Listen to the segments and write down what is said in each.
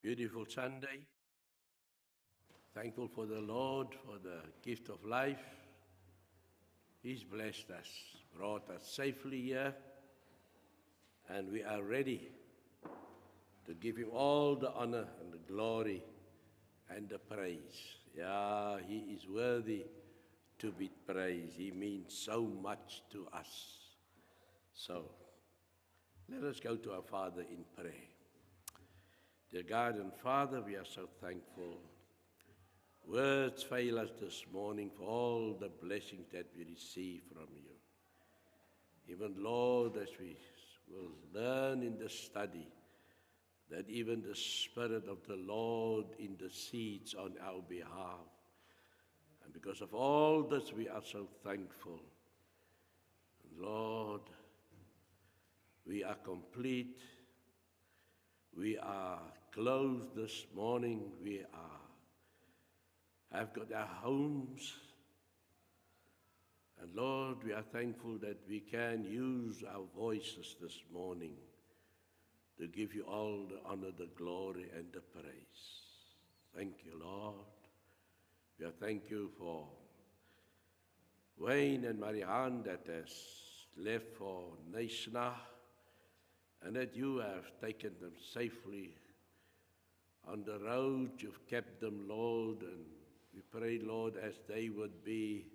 Beautiful Sunday. Thankful for the Lord for the gift of life. He's blessed us, brought us safely here, and we are ready to give Him all the honor and the glory and the praise. Yeah, He is worthy to be praised. He means so much to us. So, let us go to our Father in prayer. Dear God and Father, we are so thankful. Words fail us this morning for all the blessings that we receive from you. Even, Lord, as we will learn in the study, that even the Spirit of the Lord intercedes on our behalf. And because of all this, we are so thankful. And Lord, we are complete. We are clothed this morning. We have got our homes. And Lord, we are thankful that we can use our voices this morning to give you all the honor, the glory, and the praise. Thank you, Lord. We are thank you for Wayne and Marianne that has left for National, and that you have taken them safely on the road. You've kept them, Lord, and we pray, Lord, as they would be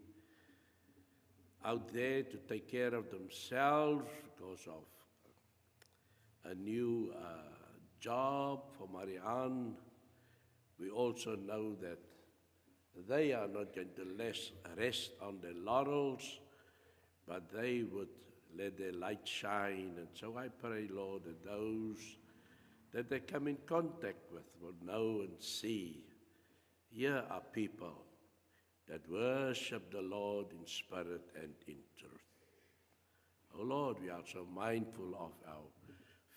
out there to take care of themselves because of a new job for Marianne. We also know that they are not going to rest on their laurels, but they would let their light shine. And so I pray, Lord, that those that they come in contact with will know and see. Here are people that worship the Lord in spirit and in truth. Oh Lord, we are so mindful of our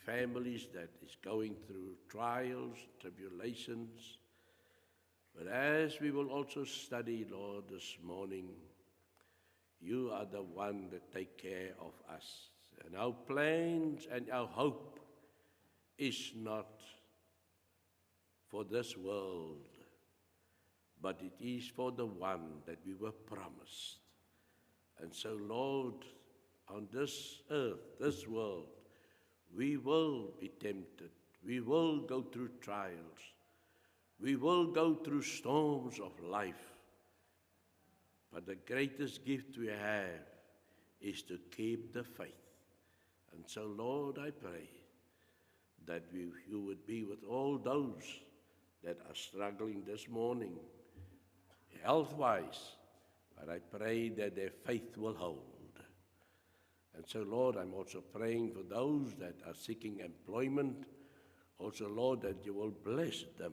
families that is going through trials, tribulations. But as we will also study, Lord, this morning, you are the one that take care of us. And our plans and our hope is not for this world, but it is for the one that we were promised. And so, Lord, on this earth, this world, we will be tempted. We will go through trials. We will go through storms of life. But the greatest gift we have is to keep the faith. And so, Lord, I pray that you would be with all those that are struggling this morning, health-wise, but I pray that their faith will hold. And so, Lord, I'm also praying for those that are seeking employment. Also, Lord, that you will bless them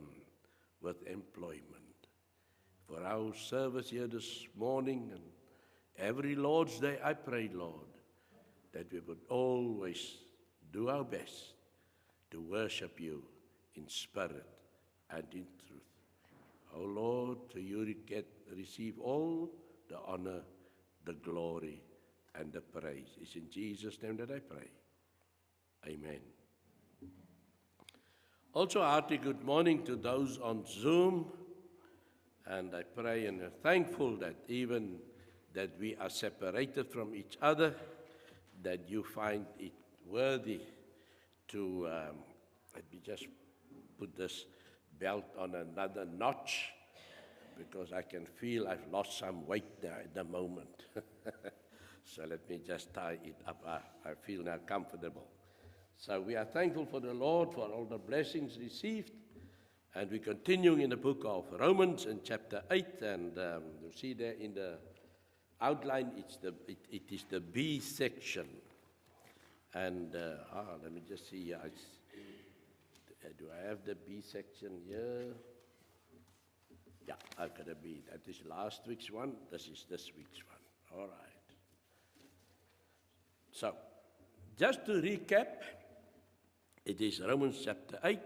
with employment. For our service here this morning and every Lord's Day, I pray, Lord, that we would always do our best to worship you in spirit and in truth. Oh Lord, to you receive all the honor, the glory, and the praise. It's in Jesus' name that I pray. Amen. Also, a hearty good morning to those on Zoom. And I pray and am thankful that even that we are separated from each other, that you find it worthy to, let me just put this belt on another notch, because I can feel I've lost some weight there at the moment. So let me just tie it up. I feel now comfortable. So we are thankful for the Lord for all the blessings received. And we're continuing in the book of Romans in chapter 8. And you see there in the outline, it is the B section. And let me just see here. Do I have the B section here? Yeah, I've got a B. That is last week's one. This is this week's one. All right. So, just to recap, it is Romans chapter 8.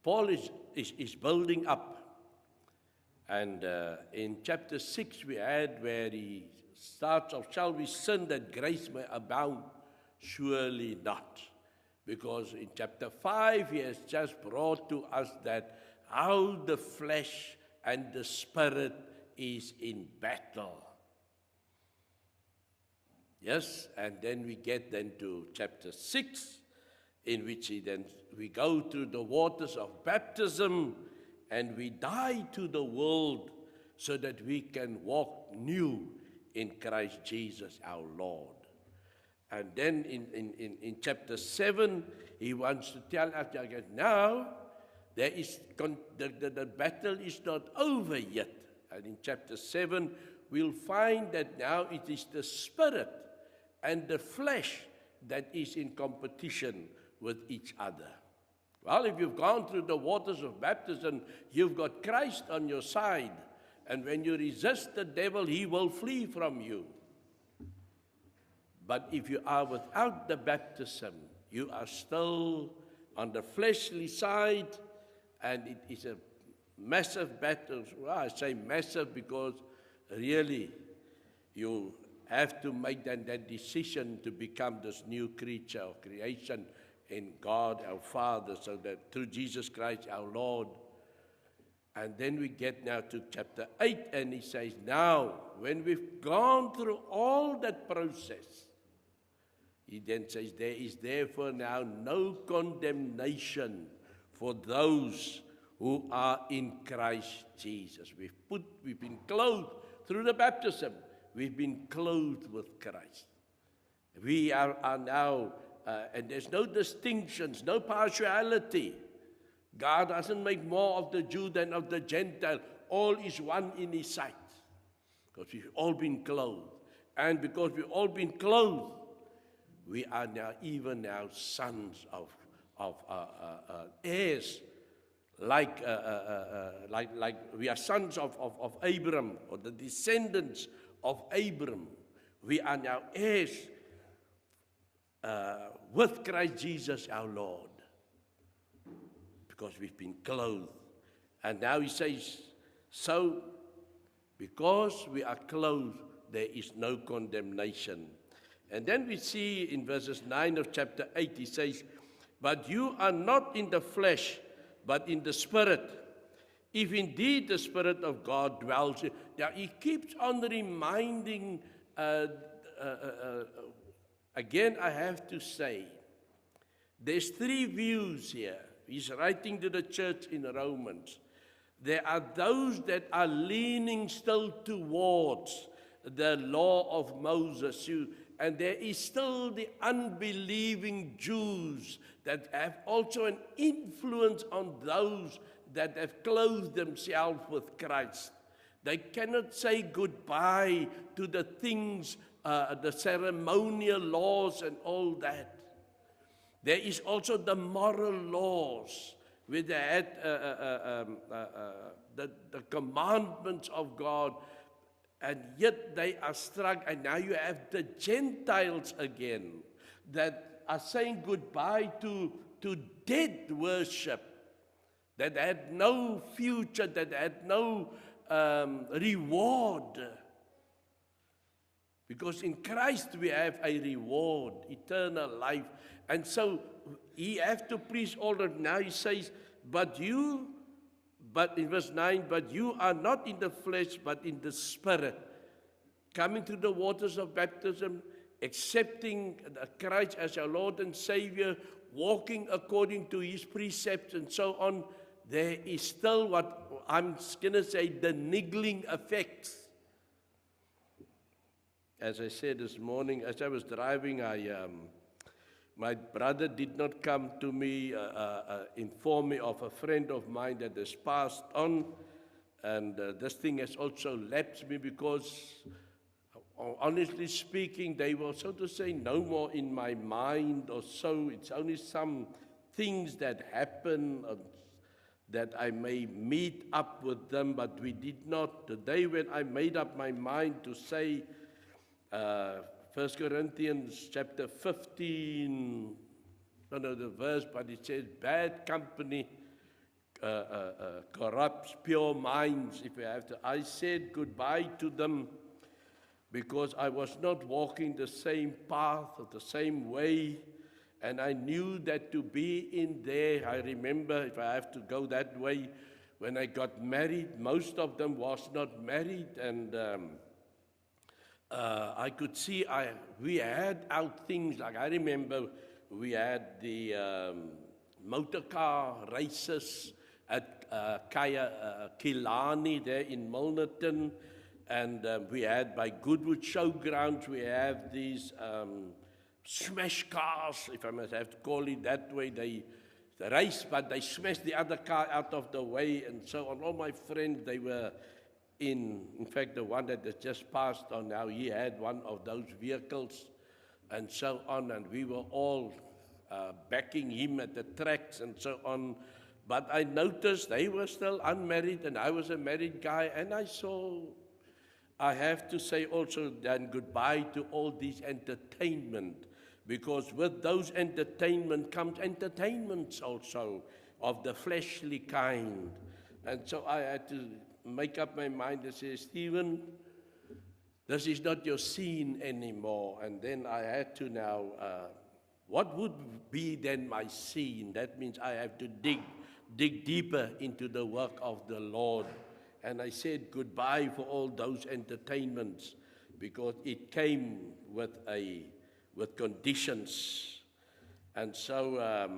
Paul is building up. And in chapter 6 we had where he starts off, shall we sin that grace may abound? Surely not. Because in chapter 5, he has just brought to us that how the flesh and the spirit is in battle. Yes, and then we get then to chapter 6, in which we go through the waters of baptism and we die to the world so that we can walk new in Christ Jesus our Lord. And then in chapter 7, he wants to tell us that now the battle is not over yet. And in chapter 7, we'll find that now it is the spirit and the flesh that is in competition with each other. Well, if you've gone through the waters of baptism, you've got Christ on your side. And when you resist the devil, he will flee from you. But if you are without the baptism, you are still on the fleshly side, and it is a massive battle. Well, I say massive because really you have to make that decision to become this new creature or creation in God our Father, so that through Jesus Christ our Lord. And then we get now to chapter 8, and he says, now, when we've gone through all that process, he then says, there is therefore now no condemnation for those who are in Christ Jesus. We've been clothed through the baptism. We've been clothed with Christ. We are now, and there's no distinctions, no partiality. God doesn't make more of the Jew than of the Gentile. All is one in his sight. Because we've all been clothed. And because we've all been clothed, we are now even now sons of heirs, like we are sons of Abram, or the descendants of Abram. We are now heirs with Christ Jesus our Lord, because we've been clothed. And now he says, so because we are clothed, there is no condemnation. And then we see in verses 9 of chapter 8, he says, but you are not in the flesh, but in the Spirit, if indeed the Spirit of God dwells in you. Now he keeps on reminding, again I have to say, there's three views here. He's writing to the church in Romans. There are those that are leaning still towards the law of Moses, and there is still the unbelieving Jews that have also an influence on those that have clothed themselves with Christ. They cannot say goodbye to the things, the ceremonial laws and all that. There is also the moral laws, where they had the commandments of God, and yet they are struck. And now you have the Gentiles again that are saying goodbye to dead worship, that had no future, that had no reward. Because in Christ we have a reward, eternal life. And so he has to preach all that. Now he says, but in verse 9, but you are not in the flesh, but in the Spirit, coming through the waters of baptism, accepting Christ as our Lord and Savior, walking according to his precepts and so on. There is still what I'm going to say, the niggling effects. As I said this morning, as I was driving, my brother did not come to me, inform me of a friend of mine that has passed on. And this thing has also left me because, honestly speaking, they were, so to say, no more in my mind or so. It's only some things that happen that I may meet up with them, but we did not. The day when I made up my mind to say, 1 Corinthians chapter 15, I don't know the verse, but it says, bad company corrupts pure minds. If we have to, I said goodbye to them because I was not walking the same path or the same way. And I knew that to be in there, I remember, if I have to go that way, when I got married, most of them was not married, and I could see we had out things, like I remember we had the motor car races at Killarney there in Milnerton, and we had by Goodwood Showgrounds, we have these smash cars, if I must have to call it that way. They race, but they smash the other car out of the way and so on. All my friends, they were in fact, the one that has just passed on now, he had one of those vehicles and so on, and we were all backing him at the tracks and so on. But I noticed they were still unmarried, and I was a married guy, and I have to say also then goodbye to all this entertainment, because with those entertainment comes entertainments also of the fleshly kind. And so I had to make up my mind and say, Stephen, this is not your scene anymore. And then I had to now, what would be then my scene? That means I have to dig deeper into the work of the Lord. And I said goodbye for all those entertainments, because it came with conditions. And so,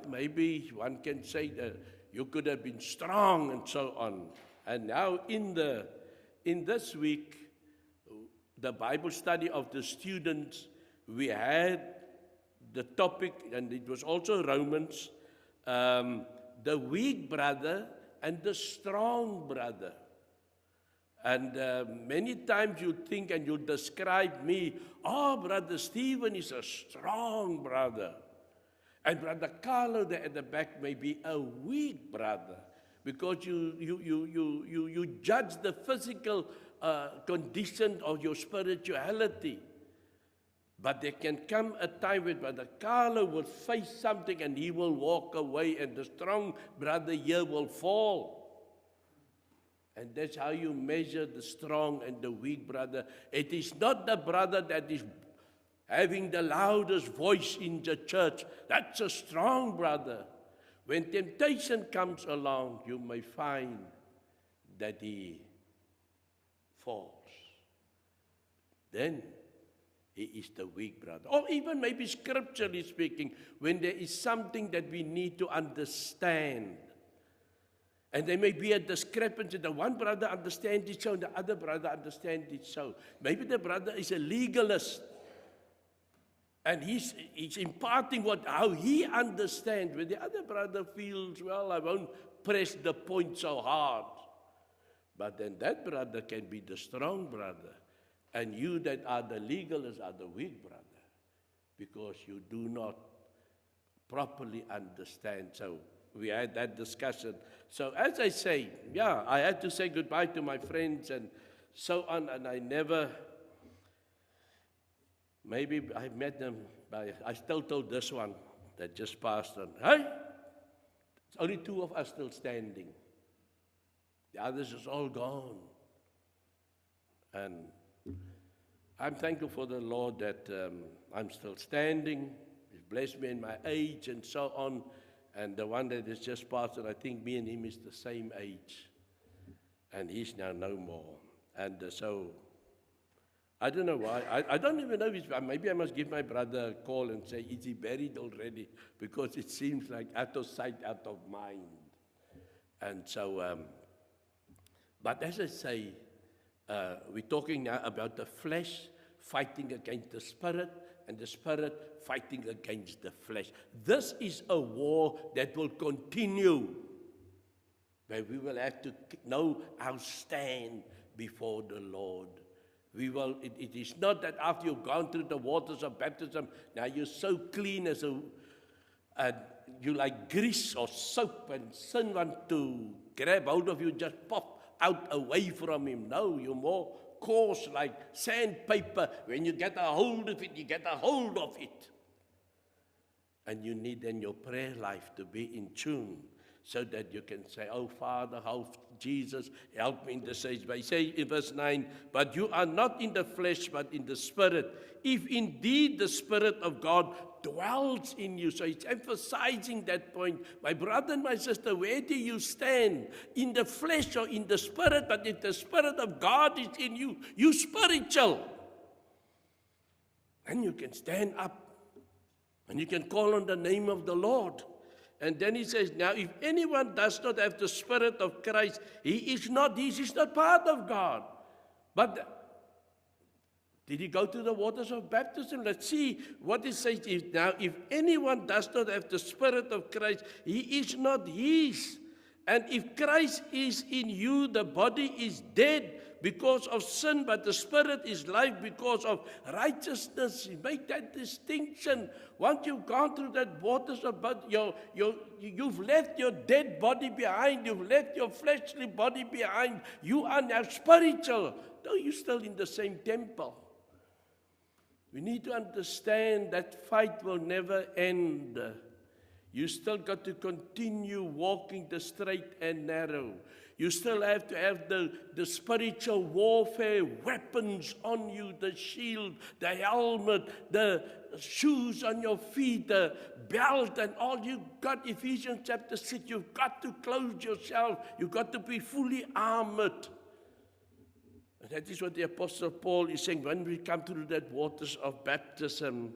maybe one can say that you could have been strong and so on. And now in this week, the Bible study of the students, we had the topic, and it was also Romans, the weak brother and the strong brother. And many times you think and you describe me, Brother Stephen is a strong brother. And Brother Carlo there at the back may be a weak brother, because you judge the physical condition of your spirituality. But there can come a time when Brother Carlo will face something and he will walk away, and the strong brother here will fall. And that's how you measure the strong and the weak brother. It is not the brother that is having the loudest voice in the church. That's a strong brother. When temptation comes along, you may find that he falls. Then he is the weak brother. Or even maybe scripturally speaking, when there is something that we need to understand, and there may be a discrepancy. The one brother understands it so, and the other brother understands it so. Maybe the brother is a legalist, and he's imparting how he understands. When the other brother feels, well, I won't press the point so hard. But then that brother can be the strong brother, and you that are the legalists are the weak brother, because you do not properly understand. So we had that discussion. So as I say, I had to say goodbye to my friends and so on, and I never, maybe I met them, I still told this one that just passed on, hey, it's only two of us still standing. The others is all gone. And I'm thankful for the Lord that I'm still standing. He's blessed me in my age and so on. And the one that is just passed on, I think me and him is the same age. And he's now no more. And so, I don't know why. I don't even know if maybe I must give my brother a call and say, is he buried already? Because it seems like out of sight, out of mind. And so, but as I say, we're talking now about the flesh fighting against the spirit, and the spirit fighting against the flesh. This is a war that will continue, where we will have to know our stand before the Lord. It is not that after you've gone through the waters of baptism, now you're so clean and you like grease or soap, and sin want to grab hold of you, just pop out away from him. No, you're more coarse like sandpaper. When you get a hold of it, you get a hold of it. And you need then your prayer life to be in tune, so that you can say, oh Father, how Jesus, help me in this age. But he says in verse 9, but you are not in the flesh, but in the Spirit, if indeed the Spirit of God dwells in you. So it's emphasizing that point. My brother and my sister, where do you stand? In the flesh or in the Spirit? But if the Spirit of God is in you, you're spiritual. And you can stand up. And you can call on the name of the Lord. And then he says, now if anyone does not have the Spirit of Christ, he is not part of God. But did he go to the waters of baptism? Let's see what it says. Now, if anyone does not have the Spirit of Christ, he is not his. And if Christ is in you, the body is dead because of sin, but the Spirit is life because of righteousness. Make that distinction. Once you've gone through that waters of baptism, you've left your dead body behind. You've left your fleshly body behind. You are now spiritual. Though you're still in the same temple. We need to understand that fight will never end. You still got to continue walking the straight and narrow. You still have to have the spiritual warfare weapons on you, the shield, the helmet, the shoes on your feet, the belt, and all you got. Ephesians chapter 6, you've got to clothe yourself. You've got to be fully armored. And that is what the Apostle Paul is saying. When we come through that waters of baptism,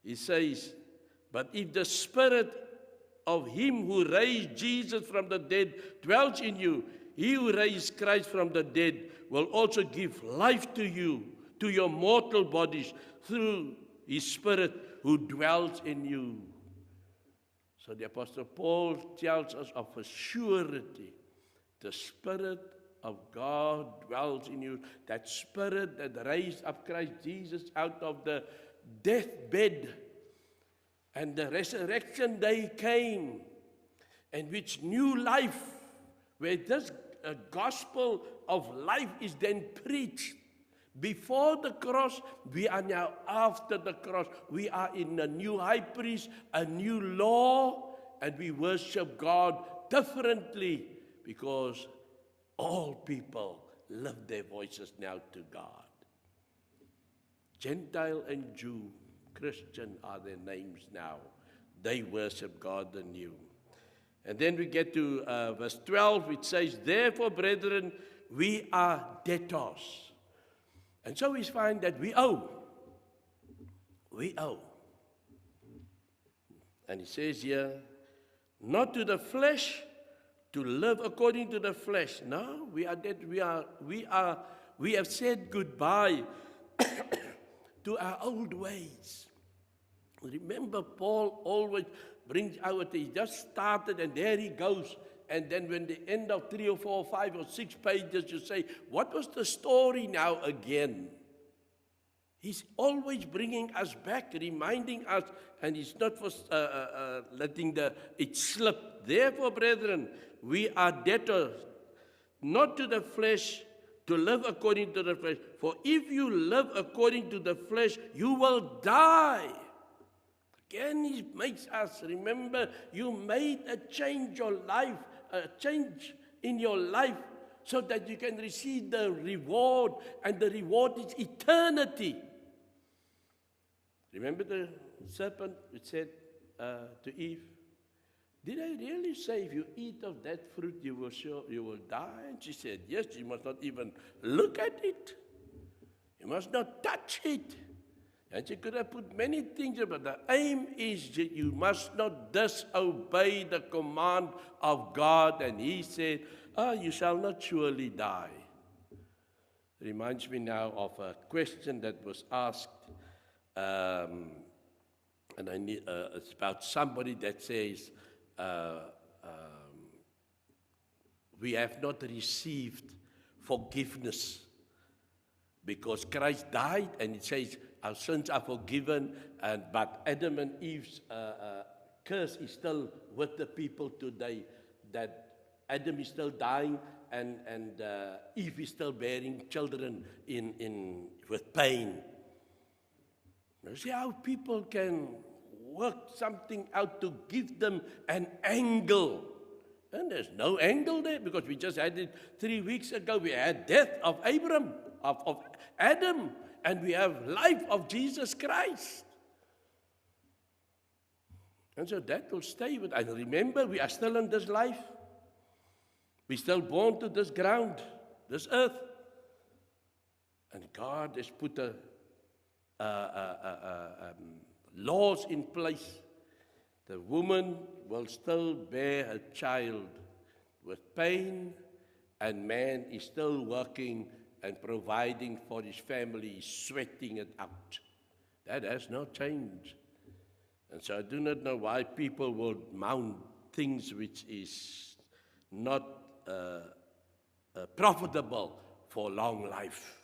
he says, but if the Spirit of him who raised Jesus from the dead dwells in you, he who raised Christ from the dead will also give life to you, to your mortal bodies, through his Spirit who dwells in you. So the Apostle Paul tells us of a surety. The Spirit of God dwells in you. That Spirit that raised up Christ Jesus out of the deathbed. And the resurrection day came, and which new life, where this gospel of life is then preached. Before the cross, we are now after the cross. We are in a new high priest, a new law, and we worship God differently because all people lift their voices now to God. Gentile and Jew, Christian are their names now. They worship God anew. And then we get to verse 12, which says, therefore, brethren, we are debtors. And so we find that we owe. We owe. And he says here, not to the flesh, to live according to the flesh. No, we are dead. We have said goodbye to our old ways. Remember, Paul always brings out, he just started and there he goes. And then when the end of 3 or 4 or 5 or 6 pages, you say, what was the story now again? He's always bringing us back, reminding us, and he's not for letting it slip. Therefore, brethren, we are debtors, not to the flesh, to live according to the flesh. For if you live according to the flesh, you will die. Again, he makes us remember, you made a change in your life, so that you can receive the reward, and the reward is eternity. Remember the serpent which said to Eve, did I really say if you eat of that fruit you will die? And she said, yes, you must not even look at it. You must not touch it. And she could have put many things, but the aim is that you must not disobey the command of God. And he said, you shall not surely die. Reminds me now of a question that was asked, and it's about somebody that says, we have not received forgiveness because Christ died, and it says our sins are forgiven, but Adam and Eve's curse is still with the people today, that Adam is still dying, and Eve is still bearing children with pain. You see how people can work something out to give them an angle And there's no angle there because we just had it 3 weeks ago. We had death of Abraham, of Adam, and we have life of Jesus Christ. And so that will stay with us. And remember, we are still in this life. We're still born to this ground, this earth. And God has put laws in place. The woman will still bear a child with pain, and man is still working and providing for his family, sweating it out. That has not changed. And so I do not know why people will mount things which is not profitable for long life.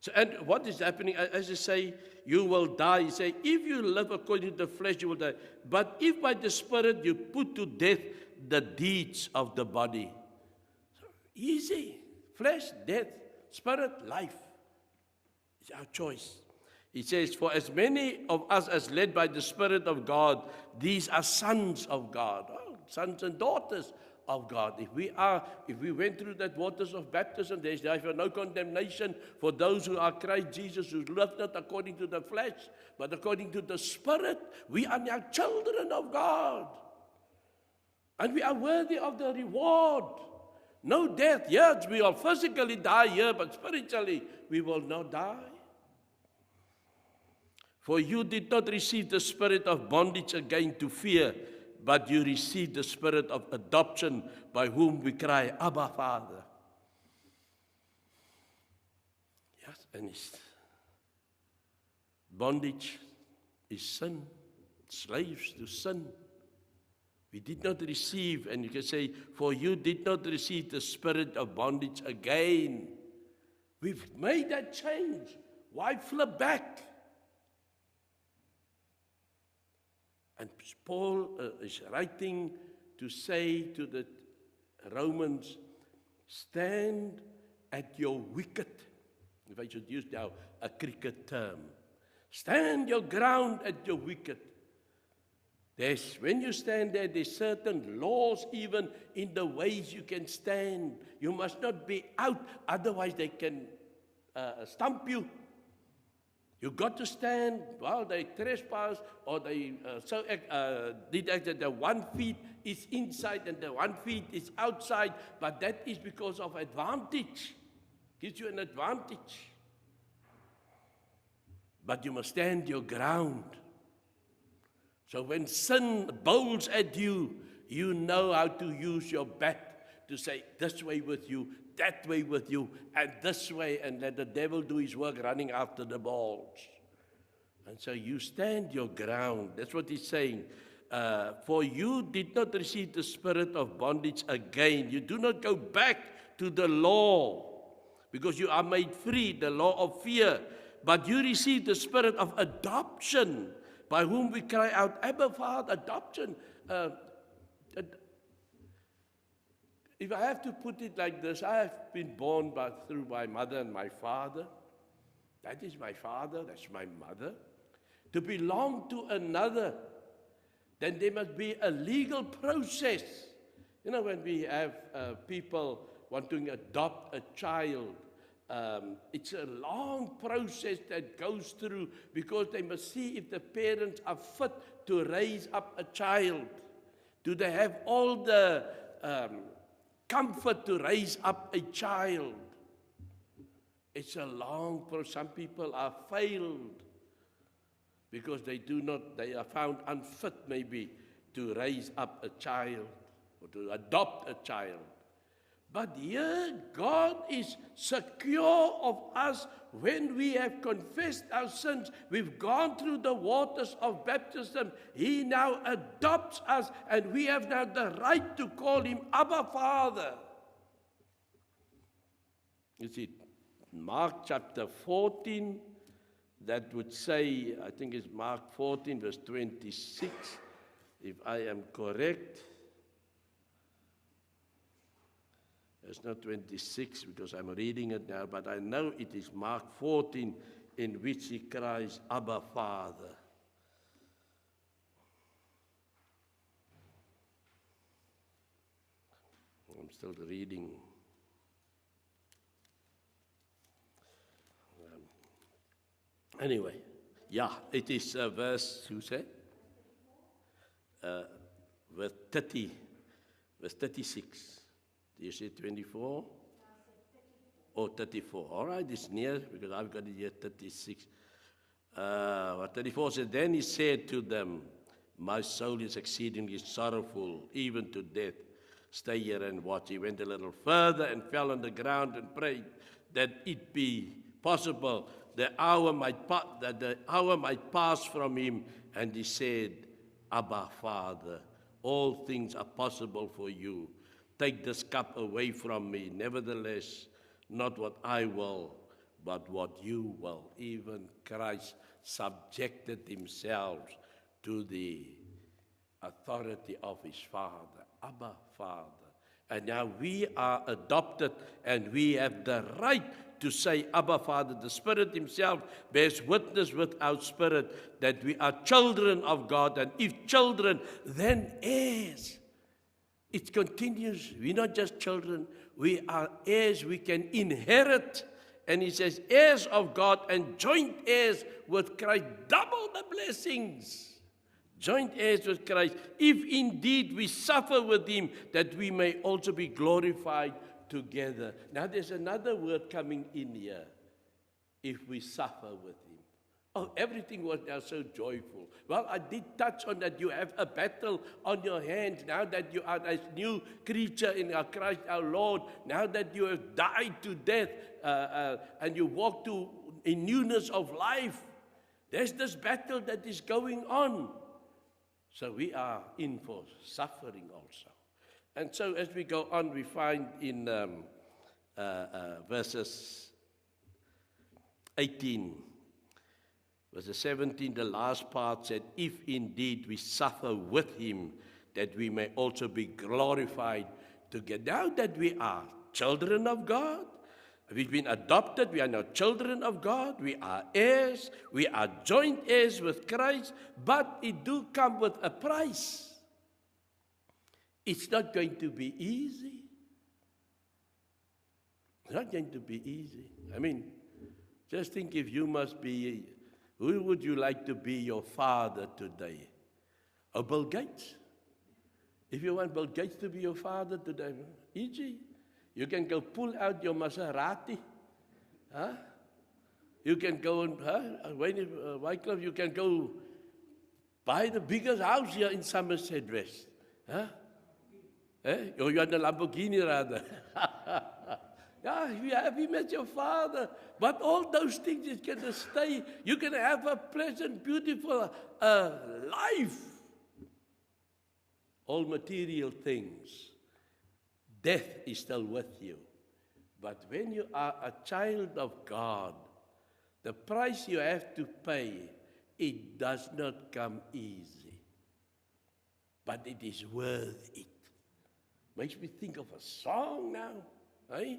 So, and what is happening, as I say, you will die. You say, if you live according to the flesh, you will die. But if by the Spirit you put to death the deeds of the body. So easy. Flesh, death. Spirit, life. It's our choice. He says, for as many of us as led by the Spirit of God, these are sons of God. Oh, sons and daughters of God. If we went through that waters of baptism, there is therefore no condemnation for those who are Christ Jesus, who live not according to the flesh, but according to the Spirit. We are now children of God. And we are worthy of the reward. No death. Yes, we will physically die here, but spiritually we will not die. For you did not receive the spirit of bondage again to fear, but you received the spirit of adoption, by whom we cry, Abba, Father. Yes, and bondage is sin, slaves to sin. We did not receive, and you can say, for you did not receive the spirit of bondage again. We've made that change. Why flip back? And Paul is writing to say to the Romans, stand at your wicket. If I should use now a cricket term. Stand your ground at your wicket. When you stand there, there's certain laws even in the ways you can stand. You must not be out, otherwise they can stump you. You got to stand while they trespass, or they did that the 1 feet is inside and the 1 feet is outside, but that is because of advantage. Gives you an advantage. But you must stand your ground. So when sin bowls at you, you know how to use your bat to say, this way with you, that way with you, and this way, and let the devil do his work running after the balls. And so you stand your ground. That's what he's saying. For you did not receive the spirit of bondage again. You do not go back to the law, because you are made free, the law of fear. But you received the spirit of adoption, by whom we cry out, Abba, Father. Adoption. If I have to put it like this, I have been born through my mother and my father. That is my father, that's my mother. To belong to another, then there must be a legal process. You know, when we have people wanting to adopt a child, it's a long process that goes through, because they must see if the parents are fit to raise up a child. Do they have all the comfort to raise up a child? It's a long process. Some people are failed because they are found unfit maybe to raise up a child or to adopt a child. But here, God is secure of us when we have confessed our sins. We've gone through the waters of baptism. He now adopts us, and we have now the right to call him Abba, Father. You see, Mark chapter 14, that would say, I think it's Mark 14, verse 26, if I am correct. It's not 26 because I'm reading it now, but I know it is Mark 14 in which he cries, Abba, Father. I'm still reading. Anyway, yeah, it is verse, you say? Verse 30, verse 36. Do you say 24? Oh, 34. All right, it's near because I've got it here 36. 34 says, then he said to them, my soul is exceedingly sorrowful, even to death. Stay here and watch. He went a little further and fell on the ground and prayed that it be possible that the hour might pass from him. And he said, Abba, Father, all things are possible for you. Take this cup away from me. Nevertheless, not what I will, but what you will. Even Christ subjected himself to the authority of his Father. Abba, Father. And now we are adopted and we have the right to say, Abba, Father. The Spirit himself bears witness with our spirit that we are children of God. And if children, then heirs. It continues. We're not just children. We are heirs. We can inherit. And he says, heirs of God and joint heirs with Christ. Double the blessings. Joint heirs with Christ, if indeed we suffer with him, that we may also be glorified together. Now there's another word coming in here. If we suffer with him. Oh, everything was now so joyful. Well, I did touch on that. You have a battle on your hands now that you are a new creature in our Christ our Lord. Now that you have died to death and you walk in newness of life. There's this battle that is going on. So we are in for suffering also. And so as we go on, we find in verses 18, verses 17, the last part said, if indeed we suffer with him, that we may also be glorified together. Now that we are children of God, we've been adopted, we are now children of God, we are heirs, we are joint heirs with Christ, but it do come with a price. It's not going to be easy. It's not going to be easy. I mean, just think if you must be, who would you like to be your father today? Oh, Bill Gates. If you want Bill Gates to be your father today, easy. You can go pull out your Maserati. Huh? You can go and, Wycliffe, you can go buy the biggest house here in Somerset West. Huh? Or you are the Lamborghini rather. Yeah, you are happy with your father. But all those things is going to stay. You can have a pleasant, beautiful life. All material things. Death is still with you. But when you are a child of God, the price you have to pay, it does not come easy. But it is worth it. Makes me think of a song now. Eh?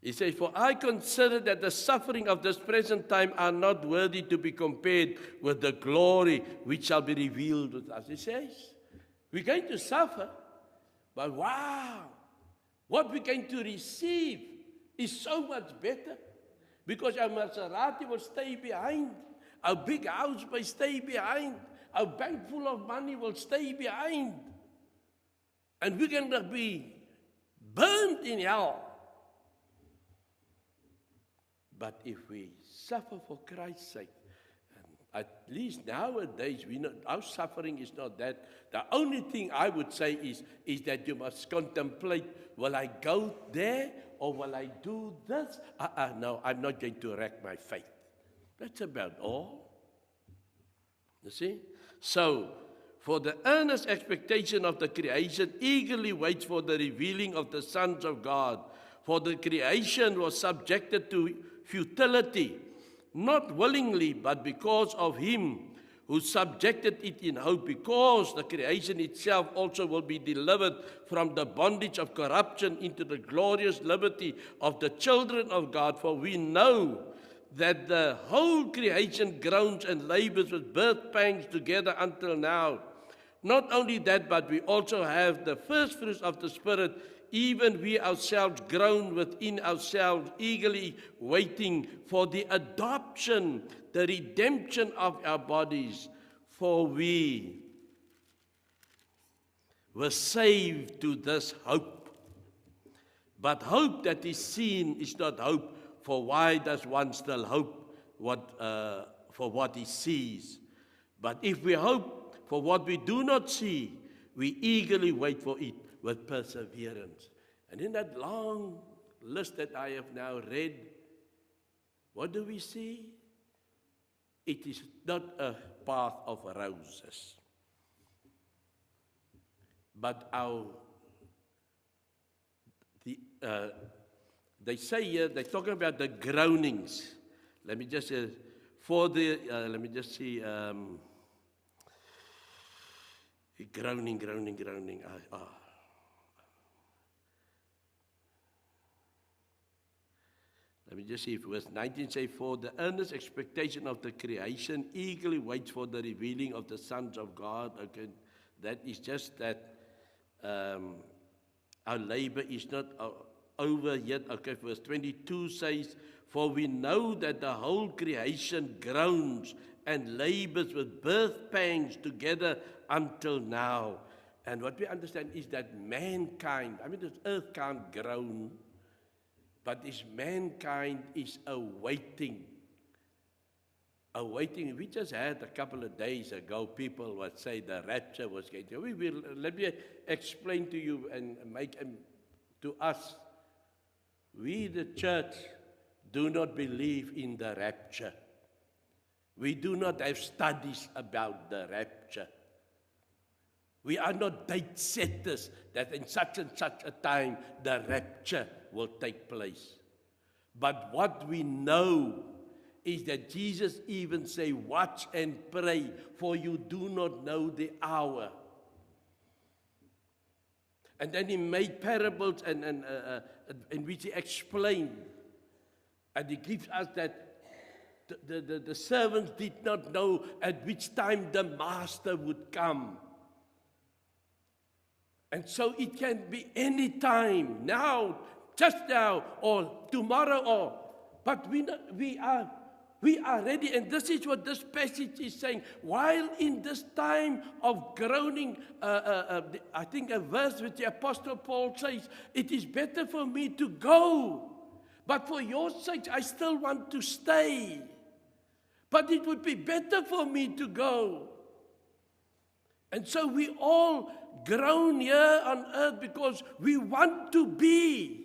He says, for I consider that the suffering of this present time are not worthy to be compared with the glory which shall be revealed with us. He says, we're going to suffer. But wow, what we're going to receive is so much better. Because our Maserati will stay behind. Our big house will stay behind. Our bank full of money will stay behind. And we're going to be burned in hell. But if we suffer for Christ's sake, at least nowadays, we know our suffering is not that. The only thing I would say is that you must contemplate, will I go there or will I do this? No, I'm not going to wreck my faith. That's about all. You see? So, for the earnest expectation of the creation eagerly waits for the revealing of the sons of God. For the creation was subjected to futility, not willingly, but because of him who subjected it in hope, because the creation itself also will be delivered from the bondage of corruption into the glorious liberty of the children of God. For we know that the whole creation groans and labors with birth pangs together until now. Not only that, but we also have the first fruits of the Spirit, even we ourselves groan within ourselves, eagerly waiting for the adoption, the redemption of our bodies. For we were saved to this hope. But hope that is seen is not hope, for why does one still hope for what he sees? But if we hope for what we do not see, we eagerly wait for it with perseverance. And in that long list that I have now read, what do we see? It is not a path of roses, but they say here, they're talking about the groanings. Let me just see. Groaning. Let me just see if verse 19 say, for the earnest expectation of the creation eagerly waits for the revealing of the sons of God. Okay, that is just that our labor is not over yet. Okay, verse 22 says, for we know that the whole creation groans and labors with birth pangs together until now. And what we understand is that mankind, this earth can't groan, but this mankind is awaiting. We just had a couple of days ago, people would say the rapture was going to. Let me explain to you and make to us. We, the church, do not believe in the rapture. We do not have studies about the rapture. We are not date setters that in such and such a time the rapture will take place. But what we know is that Jesus even say, watch and pray, for you do not know the hour. And then he made parables in which he explained. And he gives us that the servants did not know at which time the master would come. And so it can be any time, now, just now, or tomorrow, but we are ready. And this is what this passage is saying. While in this time of groaning, I think a verse which the Apostle Paul says, it is better for me to go, but for your sake I still want to stay. But it would be better for me to go. And so we all groan here on earth because we want to be.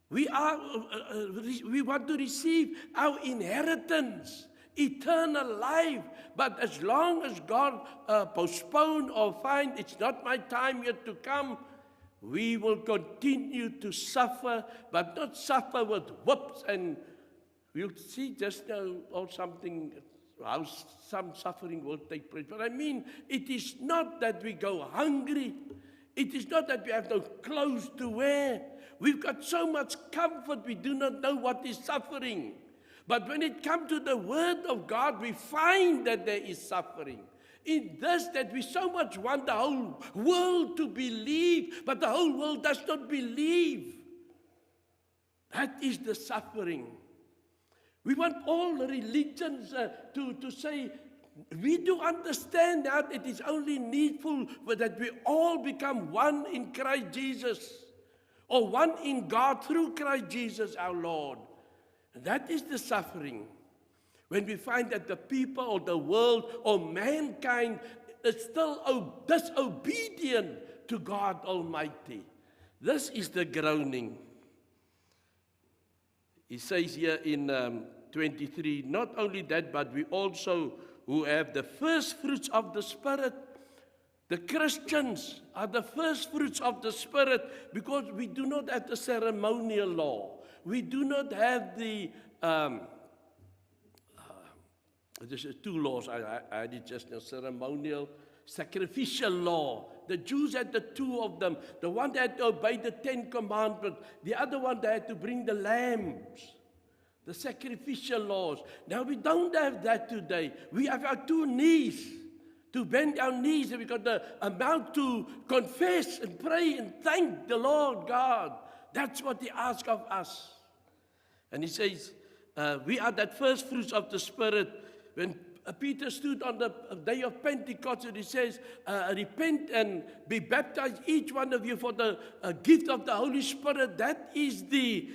We want to receive our inheritance, eternal life. But as long as God postpone or find it's not my time yet to come, we will continue to suffer, but not suffer with whoops. And we'll see just now or something, how some suffering will take place. But it is not that we go hungry. It is not that we have no clothes to wear. We've got so much comfort, we do not know what is suffering. But when it comes to the Word of God, we find that there is suffering. In this, that we so much want the whole world to believe, but the whole world does not believe. That is the suffering. We want all the religions to say, we do understand that it is only needful that we all become one in Christ Jesus, or one in God through Christ Jesus our Lord. And that is the suffering. When we find that the people or the world or mankind is still disobedient to God Almighty. This is the groaning. He says here in 23, not only that, but we also who have the first fruits of the Spirit. The Christians are the first fruits of the Spirit because we do not have the ceremonial law. We do not have the, there's two laws, I had it just now, ceremonial, sacrificial law. The Jews had the two of them. The one that had to obey the 10 Commandments, the other one that had to bring the lambs. The sacrificial laws. Now we don't have that today. We have our two knees. to bend our knees, and we've got the amount to confess and pray and thank the Lord God. That's what He asks of us. And He says, we are that first fruits of the Spirit. When Peter stood on the day of Pentecost, and he says, repent and be baptized, each one of you, for the gift of the Holy Spirit. That is the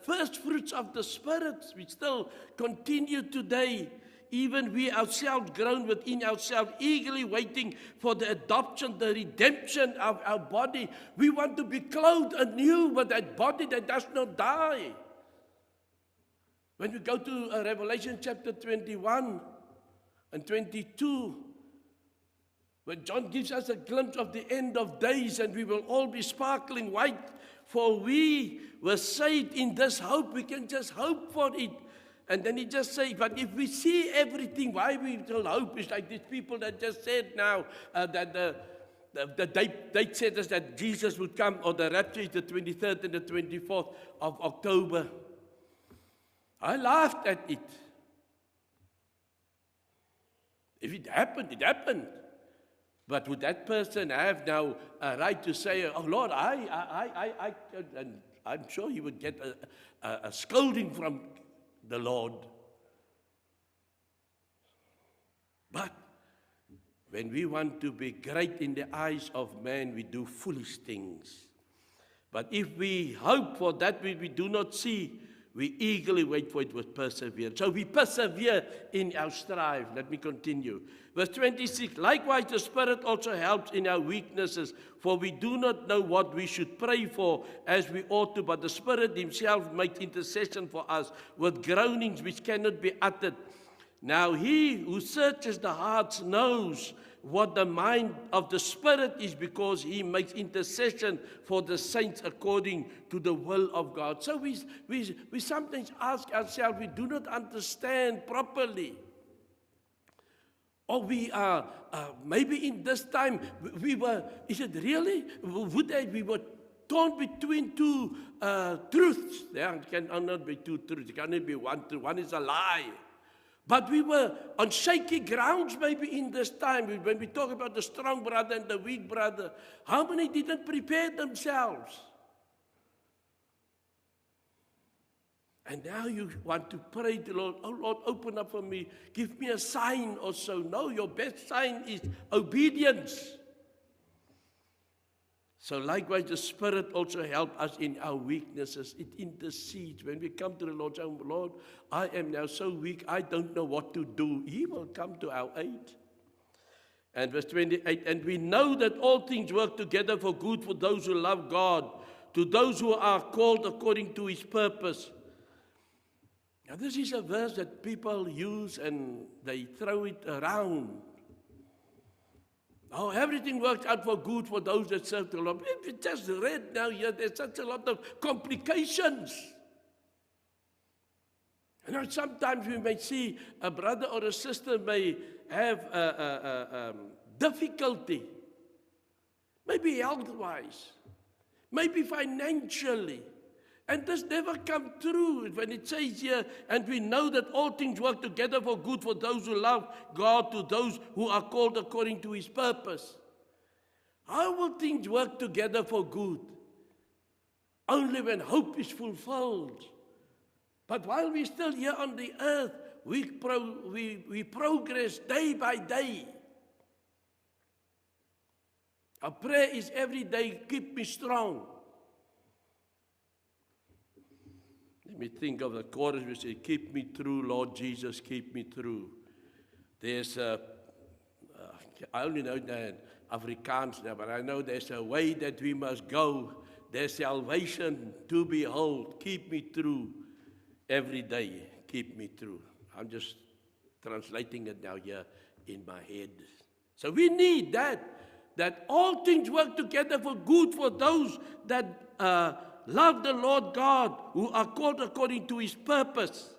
first fruits of the Spirit. We still continue today. Even we ourselves, grown within ourselves, eagerly waiting for the adoption, the redemption of our body. We want to be clothed anew with that body that does not die. When we go to Revelation chapter 21 and 22, when John gives us a glimpse of the end of days, and we will all be sparkling white, for we were saved in this hope. We can just hope for it. And then he just says, but if we see everything, why we still hope? It's like these people that just said now that the date said us that Jesus would come, or the rapture is the 23rd and the 24th of October. I laughed at it. If it happened, it happened. But would that person have now a right to say, oh Lord, and I'm sure he would get a scolding from the Lord. But when we want to be great in the eyes of man, we do foolish things. But if we hope for that which we do not see, we eagerly wait for it with perseverance. So we persevere in our strive. Let me continue. Verse 26, likewise the Spirit also helps in our weaknesses, for we do not know what we should pray for as we ought to, but the Spirit Himself makes intercession for us with groanings which cannot be uttered. Now He who searches the hearts knows what the mind of the Spirit is, because He makes intercession for the saints according to the will of God. So we sometimes ask ourselves, we do not understand properly. Or we are, maybe in this time, is it really? We were torn between two truths. There cannot be two truths. There cannot be one truth. One is a lie. But we were on shaky grounds maybe in this time. When we talk about the strong brother and the weak brother, how many didn't prepare themselves? And now you want to pray to the Lord, oh Lord, open up for me, give me a sign or so. No, your best sign is obedience. So likewise, the Spirit also helps us in our weaknesses. It intercedes. When we come to the Lord, say, Lord, I am now so weak, I don't know what to do. He will come to our aid. And verse 28, and we know that all things work together for good for those who love God, to those who are called according to His purpose. Now this is a verse that people use and they throw it around. Oh, everything works out for good for those that serve the Lord. If you just read now here, there's such a lot of complications. You know, sometimes we may see a brother or a sister may have difficulty, maybe health-wise, maybe financially. And this never comes true when it says here, and we know that all things work together for good for those who love God, to those who are called according to His purpose. How will things work together for good? Only when hope is fulfilled. But while we're still here on the earth, we progress day by day. Our prayer is every day, keep me strong. Let me think of the chorus we say, keep me through, Lord Jesus, keep me through. There's I only know that Afrikaans now, but I know there's a way that we must go. There's salvation to behold. Keep me through every day. Keep me through. I'm just translating it now here in my head. So we need that all things work together for good for those that love the Lord God, who are called according to His purpose.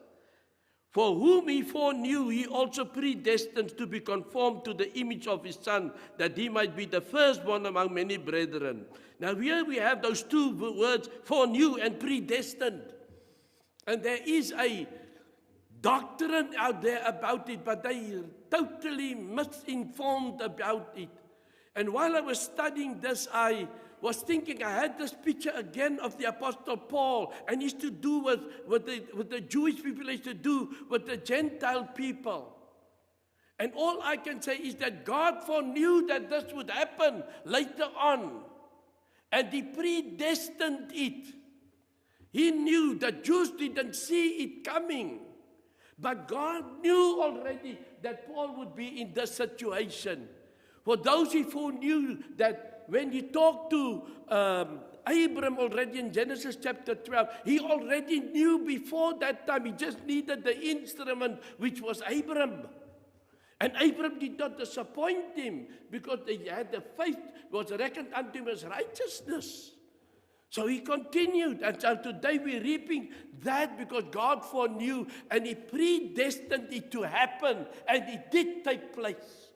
For whom He foreknew, He also predestined to be conformed to the image of His Son, that He might be the firstborn among many brethren. Now here we have those two words, foreknew and predestined. And there is a doctrine out there about it, but they totally misinformed about it. And while I was studying this, I was thinking, I had this picture again of the Apostle Paul, and it's to do with the Jewish people, it's to do with the Gentile people. And all I can say is that God foreknew that this would happen later on, and He predestined it. He knew that Jews didn't see it coming, but God knew already that Paul would be in this situation. For those who foreknew that when He talked to Abram already in Genesis chapter 12, He already knew before that time. He just needed the instrument, which was Abram. And Abram did not disappoint Him, because he had the faith was reckoned unto him as righteousness. So he continued, and so today we're reaping that because God foreknew and He predestined it to happen, and it did take place.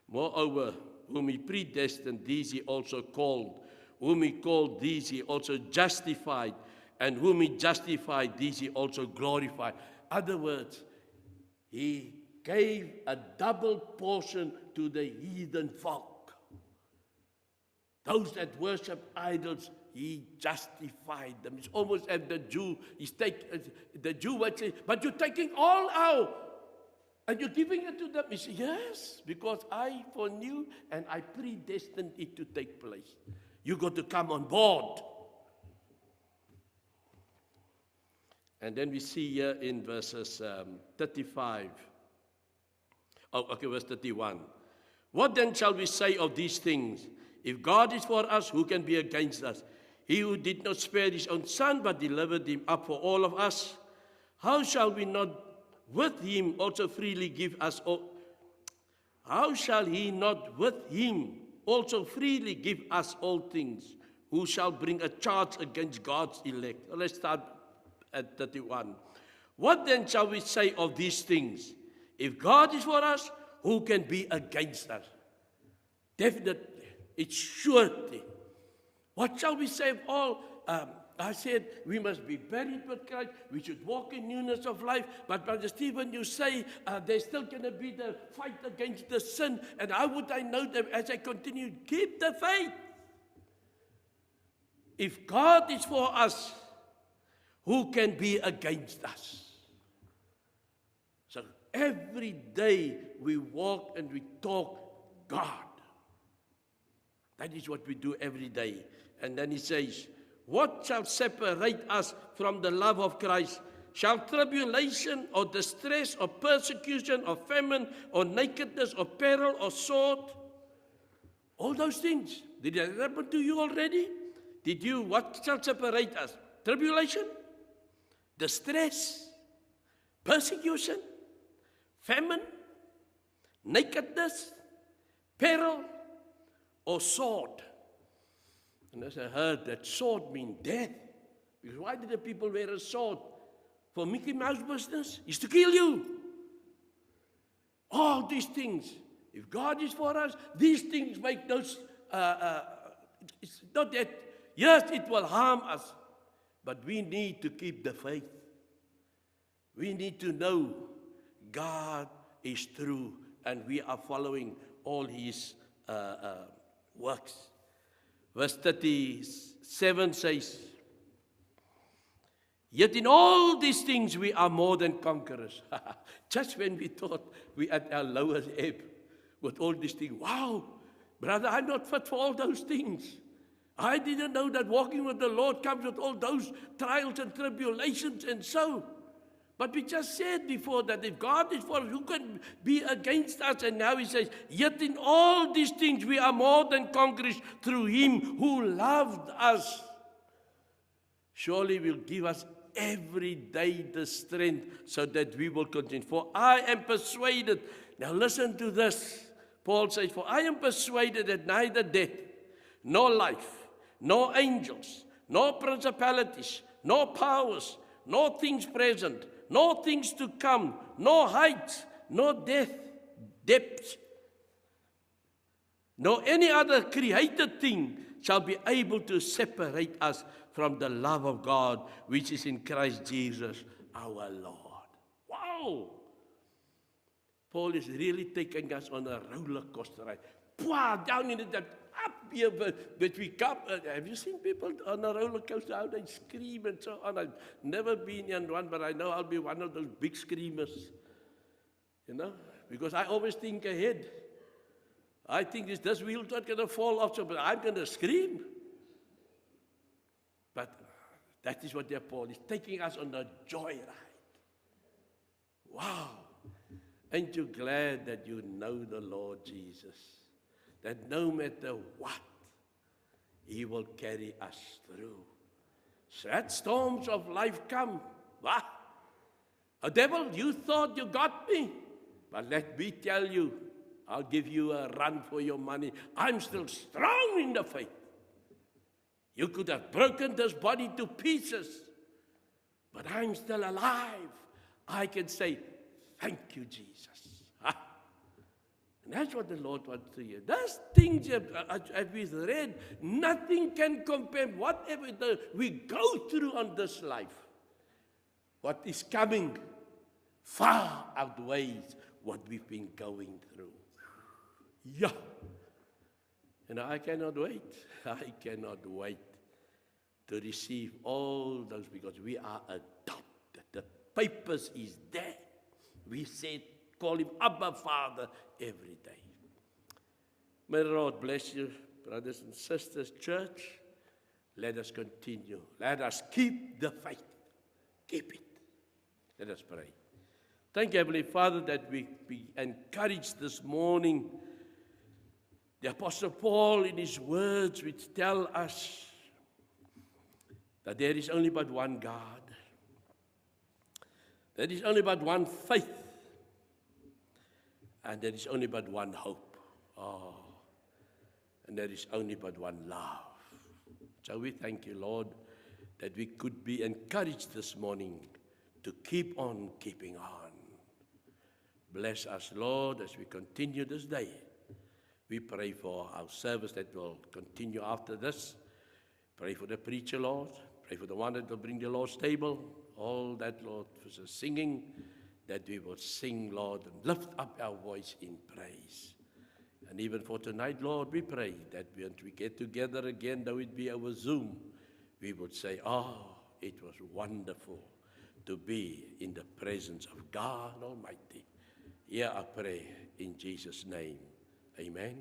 Moreover, whom He predestined, these He also called. Whom He called, these He also justified. And whom He justified, these He also glorified. Other words, He gave a double portion to the heathen folk. Those that worship idols, He justified them. It's almost as the Jew, the Jew would say, but you're taking all out. And you're giving it to them? He said, yes, because I foreknew and I predestined it to take place. You got to come on board. And then we see here in verses 35. Verse 31. What then shall we say of these things? If God is for us, who can be against us? He who did not spare His own Son, but delivered Him up for all of us, how shall we not with Him also freely give us all? How shall He not with Him also freely give us all things? Who shall bring a charge against God's elect? Let's start at 31. What then shall we say of these things? If God is for us, who can be against us? Definitely, it's surety. What shall we say of all? I said we must be buried with Christ. We should walk in newness of life. But Brother Stephen, you say there's still going to be the fight against the sin. And how would I know that as I continue? Keep the faith. If God is for us, who can be against us? So every day we walk and we talk God. That is what we do every day. And then he says, what shall separate us from the love of Christ? Shall tribulation or distress or persecution or famine or nakedness or peril or sword? All those things. Did it happen to you already? What shall separate us? Tribulation? Distress? Persecution? Famine? Nakedness? Peril? Or sword? And as I heard that sword means death. Because why did the people wear a sword? For Mickey Mouse business? Is to kill you. All these things. If God is for us, these things make those, it's not that, yes, it will harm us. But we need to keep the faith. We need to know God is true and we are following all His works. Verse 37 says, yet in all these things we are more than conquerors. Just when we thought we at our lowest ebb with all these things. Wow, brother, I'm not fit for all those things. I didn't know that walking with the Lord comes with all those trials and tribulations and so. But we just said before that if God is for us, who can be against us? And now he says, yet in all these things we are more than conquerors through Him who loved us. Surely will give us every day the strength so that we will continue. For I am persuaded. Now listen to this. Paul says, for I am persuaded that neither death, nor life, nor angels, nor principalities, nor powers, nor things present, nor things to come, nor height, nor depth, nor any other created thing shall be able to separate us from the love of God, which is in Christ Jesus our Lord. Wow! Paul is really taking us on a roller coaster ride. Down into that, up here, but we come. Have you seen people on a roller coaster, how they scream and so on? I've never been in one, but I know I'll be one of those big screamers. You know, because I always think ahead. I think this wheel's not going to fall off, but I'm going to scream. But that is what Paul is taking us on a joyride. Wow. Ain't you glad that you know the Lord Jesus? That no matter what, He will carry us through. Sad storms of life come. What? Oh, devil, you thought you got me. But let me tell you, I'll give you a run for your money. I'm still strong in the faith. You could have broken this body to pieces, but I'm still alive. I can say, thank you, Jesus. And that's what the Lord wants to hear. Those things as we read, nothing can compare. Whatever we go through on this life, what is coming far outweighs what we've been going through. Yeah. And I cannot wait. I cannot wait to receive all those, because we are adopted. The papers is there. We said, call Him Abba Father every day. May the Lord bless you, brothers and sisters, church. Let us continue. Let us keep the faith. Keep it. Let us pray. Thank you, Heavenly Father, that we be encouraged this morning. The Apostle Paul, in his words, which tell us that there is only but one God. There is only but one faith. And there is only but one hope. Oh, and there is only but one love. So we thank you, Lord, that we could be encouraged this morning to keep on keeping on. Bless us, Lord, as we continue this day. We pray for our service that will continue after this. Pray for the preacher, Lord. Pray for the one that will bring the Lord's table. All that, Lord, for the singing, that we will sing, Lord, and lift up our voice in praise. And even for tonight, Lord, we pray that when we get together again, though it be over Zoom, we would say, it was wonderful to be in the presence of God Almighty. Here I pray in Jesus' name. Amen.